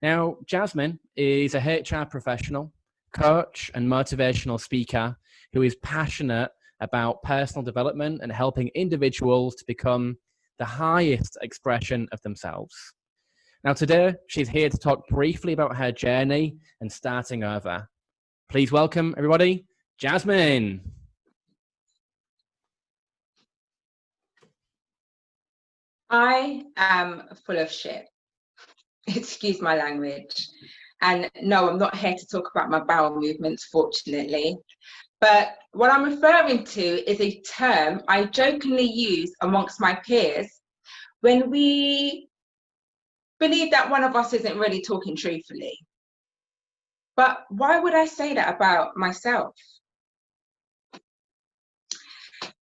Now, Jasmine is a HR professional, coach, and motivational speaker who is passionate about personal development and helping individuals to become the highest expression of themselves. Now, today, she's here to talk briefly about her journey and starting over. Please welcome, everybody, Jasmine. I am full of shit. Excuse my language. And no, I'm not here to talk about my bowel movements, fortunately. But what I'm referring to is a term I jokingly use amongst my peers when we believe that one of us isn't really talking truthfully. But why would I say that about myself?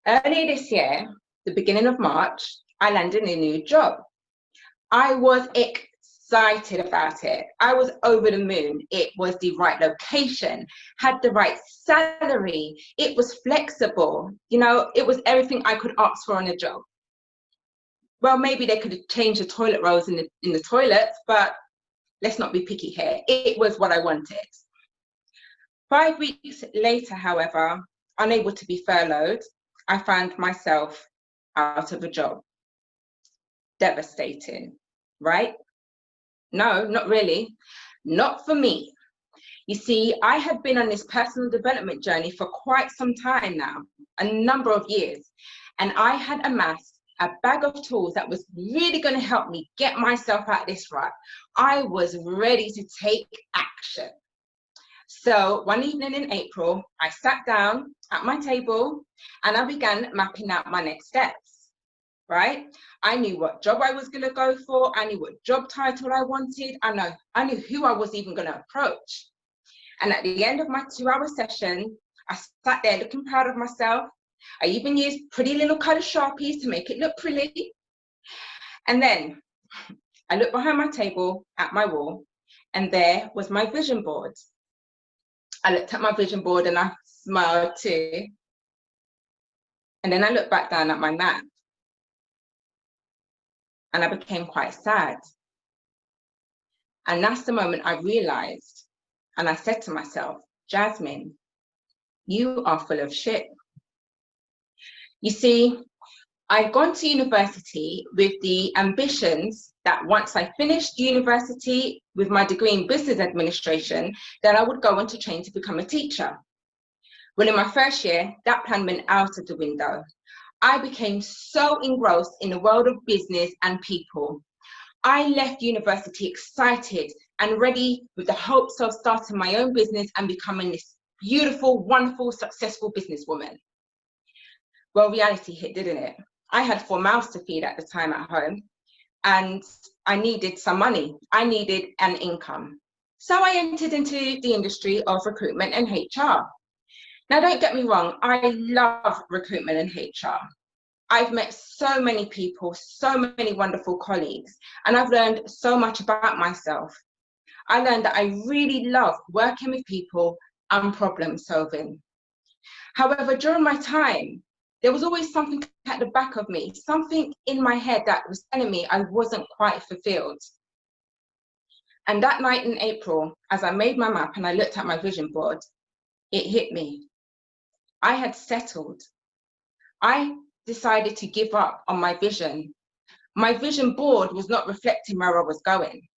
Earlier this year, the beginning of March, I landed a new job. I was excited about it. I was over the moon. It was the right location, had the right salary. It was flexible. You know, it was everything I could ask for in a job. Well, maybe they could have changed the toilet rolls in the toilets, but let's not be picky here. It was what I wanted. 5 weeks later, however, unable to be furloughed, I found myself out of a job. Devastating, right? No, not really. Not for me. You see, I had been on this personal development journey for quite some time now, a number of years, and I had amassed a bag of tools that was really going to help me get myself out of this rut. I was ready to take action. So one evening in April, I sat down at my table and I began mapping out my next steps, right? I knew what job I was going to go for. I knew what job title I wanted. I knew who I was even going to approach. And at the end of my 2-hour session, I sat there looking proud of myself. I even used pretty little colored Sharpies to make it look pretty. And then I looked behind my table at my wall, and there was my vision board. I looked at my vision board and I smiled too. And then I looked back down at my map and I became quite sad. And that's the moment I realized, and I said to myself, Jasmine, you are full of shit. You see, I'd gone to university with the ambitions that once I finished university with my degree in business administration, that I would go on to train to become a teacher. Well, in my first year, that plan went out of the window. I became so engrossed in the world of business and people. I left university excited and ready with the hopes of starting my own business and becoming this beautiful, wonderful, successful businesswoman. Well, reality hit, didn't it? I had 4 mouths to feed at the time at home, and I needed some money. I needed an income. So I entered into the industry of recruitment and HR. Now, don't get me wrong, I love recruitment and HR. I've met so many people, so many wonderful colleagues, and I've learned so much about myself. I learned that I really love working with people and problem solving. However, during my time, there was always something at the back of me, something in my head that was telling me I wasn't quite fulfilled. And that night in April, as I made my map and I looked at my vision board, it hit me. I had settled. I decided to give up on my vision. My vision board was not reflecting where I was going.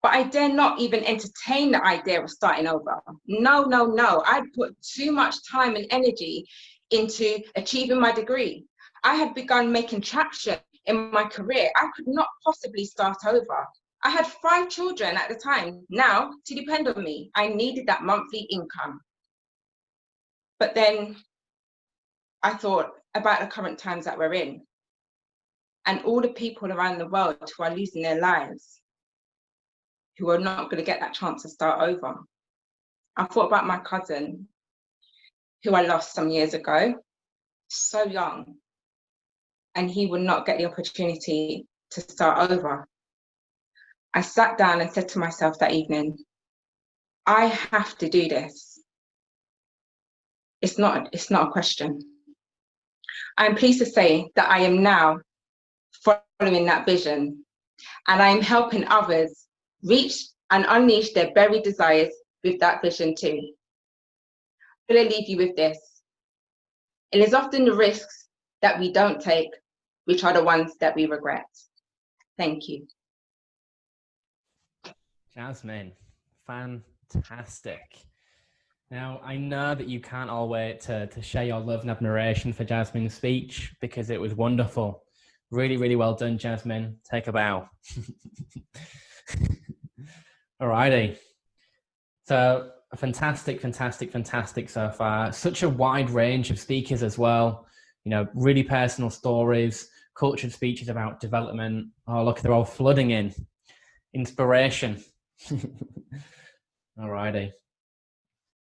But I dare not even entertain the idea of starting over. No. I'd put too much time and energy into achieving my degree. I had begun making traction in my career. I could not possibly start over. I had 5 children at the time now to depend on me. I needed that monthly income. But then I thought about the current times that we're in and all the people around the world who are losing their lives, who are not going to get that chance to start over. I thought about my cousin, who I lost some years ago, so young, and he would not get the opportunity to start over. I sat down and said to myself that evening, I have to do this. It's not a question. I'm pleased to say that I am now following that vision, and I'm helping others reach and unleash their buried desires with that vision too. I'm going to leave you with this. It is often the risks that we don't take, which are the ones that we regret. Thank you. Jasmine, fantastic. Now, I know that you can't all wait to share your love and admiration for Jasmine's speech because it was wonderful. Really, really well done, Jasmine. Take a bow. Alrighty. So, fantastic so far. Such a wide range of speakers as well. You know, really personal stories, cultured speeches about development. Oh, look, they're all flooding in. Inspiration. Alrighty.